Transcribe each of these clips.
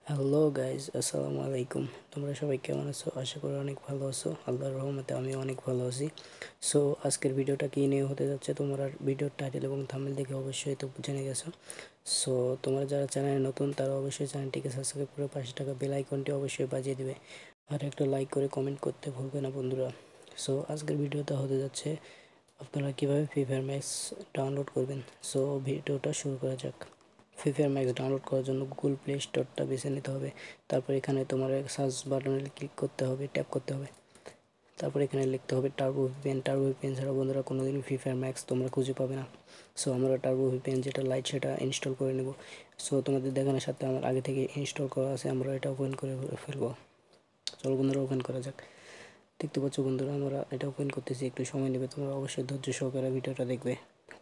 Hello guys, আসসালামু আলাইকুম। তোমরা সবাই কেমন আছো? আশা করি অনেক ভালো আছো। আল্লাহর রহমতে আমি অনেক ভালো আছি। সো আজকের ভিডিওটা কী নিয়ে হতে যাচ্ছে তোমরা ভিডিওর টাইটেল এবং থাম্বনেল দেখে অবশ্যই তো জেনে গেছো। সো তোমরা যারা চ্যানেলে নতুন তারা অবশ্যই চ্যানেলটিকে সাবস্ক্রাইব করে পাশে থাকা বেল আইকনটি অবশ্যই বাজিয়ে দিবে, আর একটা লাইক করে কমেন্ট করতে ভুলবে না বন্ধুরা। সো আজকের ভিডিওটা হতে যাচ্ছে আপনারা কীভাবে ফ্রি ফায়ার ম্যাক্স ডাউনলোড করবেন। সো ভিডিওটা শুরু করা যাক। ফ্রি ফায়ার ম্যাক্স ডাউনলোড করার জন্য গুগল প্লে স্টোরটা বেছে নিতে হবে। তারপর এখানে তোমার সার্চ বাটনে ক্লিক করতে হবে, ট্যাপ করতে হবে। তারপর এখানে লিখতে হবে টার্বো ভিপিএন। টার্বো ভিপিএন ছাড়া বন্ধুরা কোনোদিন ফ্রি ফায়ার ম্যাক্স তোমরা খুঁজে পাবে না। সো আমরা টার্বো ভিপিএন যেটা লাইট সেটা ইনস্টল করে নেব। সো তোমাদের দেখানোর সাথে আমার আগে থেকে ইনস্টল করা আছে, আমরা এটা ওপেন করে ফেলবো। চলো বন্ধুরা ওপেন করা যাক। দেখতে পাচ্ছ বন্ধুরা আমরা এটা ওপেন করতেছি, একটু সময় নেবে, তোমরা অবশ্যই ধৈর্য সহকারে ভিডিওটা দেখবে,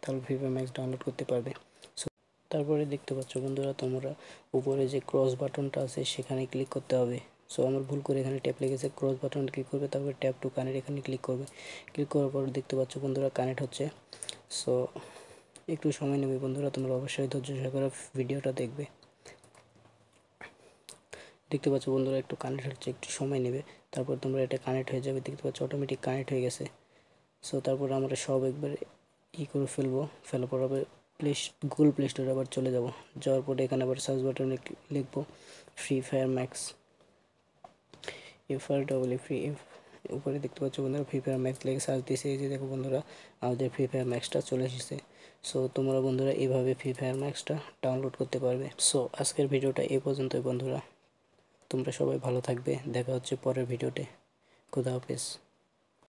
তাহলে ফ্রি ফায়ার ম্যাক্স ডাউনলোড করতে পারবে। তারপরে দেখতে পাচ্ছ বন্ধুরা তোমরা উপরে যে ক্রস বাটনটা আছে সেখানে ক্লিক করতে হবে। সো আমার ভুল করে এখানে ট্যাপ লেগেছে, ক্রস বাটন ক্লিক করবে, তারপরে ট্যাপ টু কানেক্ট এখানে ক্লিক করবে। ক্লিক করার পর দেখতে পাচ্ছ বন্ধুরা কানেক্ট হচ্ছে। সো একটু সময় নেবে বন্ধুরা, তোমরা অবশ্যই ধৈর্য সহকারে ভিডিওটা দেখবে। দেখতে পাচ্ছ বন্ধুরা একটু কানেক্ট হচ্ছে, একটু সময় নেবে, তারপর তোমরা এটা কানেক্ট হয়ে যাবে। দেখতে পাচ্ছ অটোমেটিক কানেক্ট হয়ে গেছে। সো তারপর আমরা সব একবার করে ফেলবো। ফেলার পর আবার গুগল প্লে স্টোরে আবার চলে যাব। যাওয়ার পরে এখানে আবার সার্চ বাটনে লিখবো free fire max, FR free. উপরে দেখতে পাচ্ছ বন্ধুরা ফ্রি ফায়ার ম্যাক্স লেগে সার্চ দিয়েছে, এই যে দেখো বন্ধুরা আমাদের ফ্রি ফায়ার ম্যাক্সটা চলে এসেছে। সো তোমরা বন্ধুরা এইভাবে ফ্রি ফায়ার ম্যাক্সটা ডাউনলোড করতে পারবে। সো আজকের ভিডিওটা এই পর্যন্তই বন্ধুরা, তোমরা সবাই ভালো থাকবে, দেখা হচ্ছে পরের ভিডিওতে। খুদা হাফেজ।